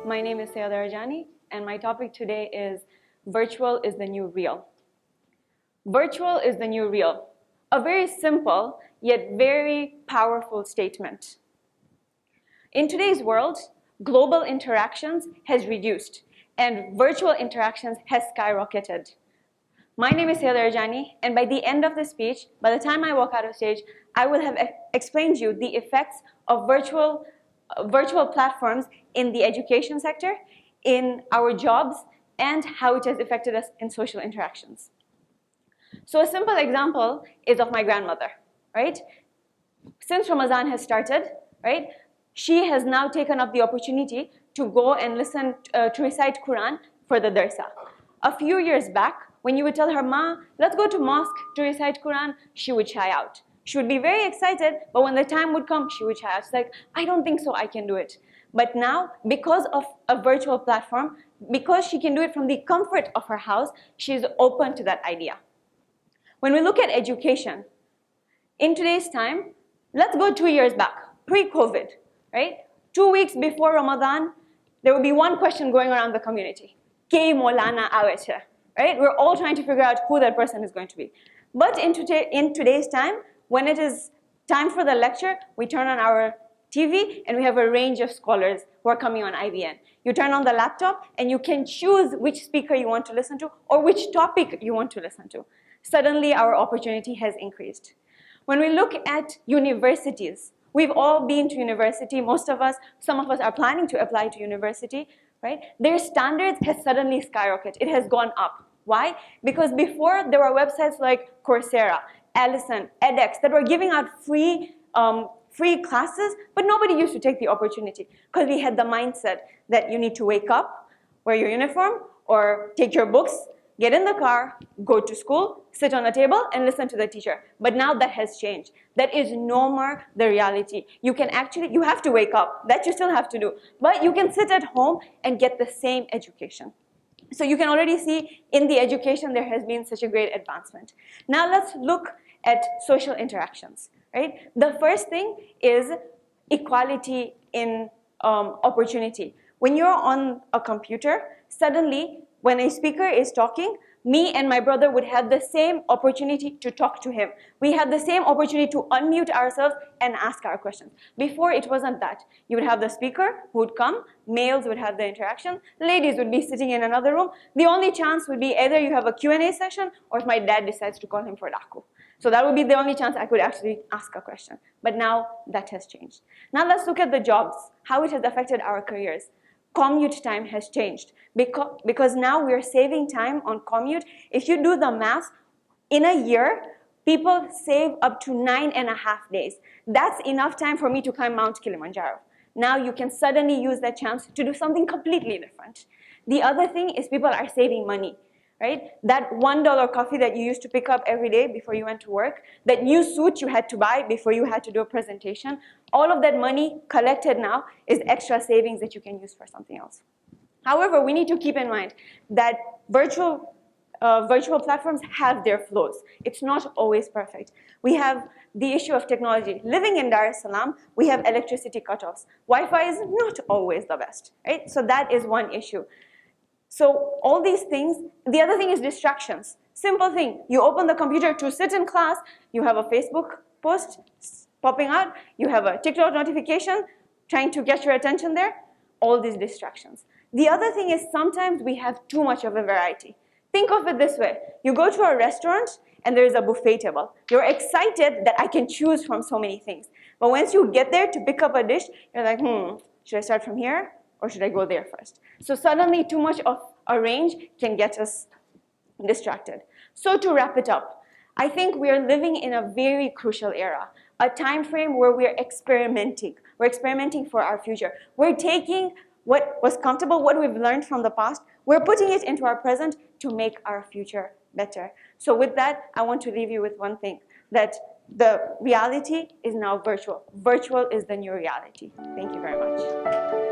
my name is Sayyeda Rajani, and my topic today is virtual is the new real. Virtual is the new real. A very simple yet very powerful statement. In today's world, global interactions has reduced and virtual interactions has skyrocketed. My name is Sayyeda Rajani, and by the end of the speech, by the time I walk out of stage, I will have explained to you the effects of virtual platforms in the education sector, in our jobs, and how it has affected us in social interactions. So a simple example is of my grandmother, right? Since Ramadan has started, right, she has now taken up the opportunity to go and listen to recite Quran for the darsa. A few years back, when you would tell her, "Ma, let's go to mosque to recite Quran," she would shy out. She would be very excited, but when the time would come, she would shy out. She's like, "I don't think so, I can do it." But now, because of a virtual platform, because she can do it from the comfort of her house, she is open to that idea. When we look at education, in today's time, let's go 2 years back, pre-COVID, right? 2 weeks before Ramadan, there would be one question going around the community. Ke Maulana Aweche, right? We're all trying to figure out who that person is going to be. But in today's time, when it is time for the lecture, we turn on our TV and we have a range of scholars who are coming on IBN. You turn on the laptop and you can choose which speaker you want to listen to or which topic you want to listen to. Suddenly, our opportunity has increased. When we look at universities, we've all been to university, most of us, some of us are planning to apply to university, right? Their standards has suddenly skyrocketed. It has gone up. Why? Because before there were websites like Coursera, Allison, edX that were giving out free classes, but nobody used to take the opportunity because we had the mindset that you need to wake up, wear your uniform, or take your books, get in the car, go to school, sit on a table, and listen to the teacher. But now that has changed. That is no more the reality. You have to wake up. That you still have to do. But you can sit at home and get the same education. So you can already see in the education there has been such a great advancement. Now let's look at social interactions, right? The first thing is equality in opportunity. When you're on a computer, suddenly when a speaker is talking, me and my brother would have the same opportunity to talk to him. We had the same opportunity to unmute ourselves and ask our questions. Before, it wasn't that. You would have the speaker who would come, males would have the interaction, ladies would be sitting in another room. The only chance would be either you have a Q&A session or if my dad decides to call him for daku. So that would be the only chance I could actually ask a question. But now that has changed. Now let's look at the jobs, how it has affected our careers. Commute time has changed because now we're saving time on commute. If you do the math, in a year, people save up to 9.5 days. That's enough time for me to climb Mount Kilimanjaro. Now you can suddenly use that chance to do something completely different. The other thing is people are saving money, right? That $1 coffee that you used to pick up every day before you went to work, that new suit you had to buy before you had to do a presentation, all of that money collected now is extra savings that you can use for something else. However, we need to keep in mind that virtual platforms have their flaws. It's not always perfect. We have the issue of technology. Living in Dar es Salaam, we have electricity cutoffs. Wi-Fi is not always the best, right? So that is one issue. So all these things, the other thing is distractions. Simple thing, you open the computer to sit in class, you have a Facebook post popping out, you have a TikTok notification trying to get your attention there, all these distractions. The other thing is sometimes we have too much of a variety. Think of it this way, you go to a restaurant and there is a buffet table. You're excited that I can choose from so many things. But once you get there to pick up a dish, you're like, should I start from here? Or should I go there first? So suddenly too much of a range can get us distracted. So to wrap it up, I think we are living in a very crucial era, a time frame where we're experimenting. We're experimenting for our future. We're taking what was comfortable, what we've learned from the past, we're putting it into our present to make our future better. So with that, I want to leave you with one thing, that the reality is now virtual. Virtual is the new reality. Thank you very much.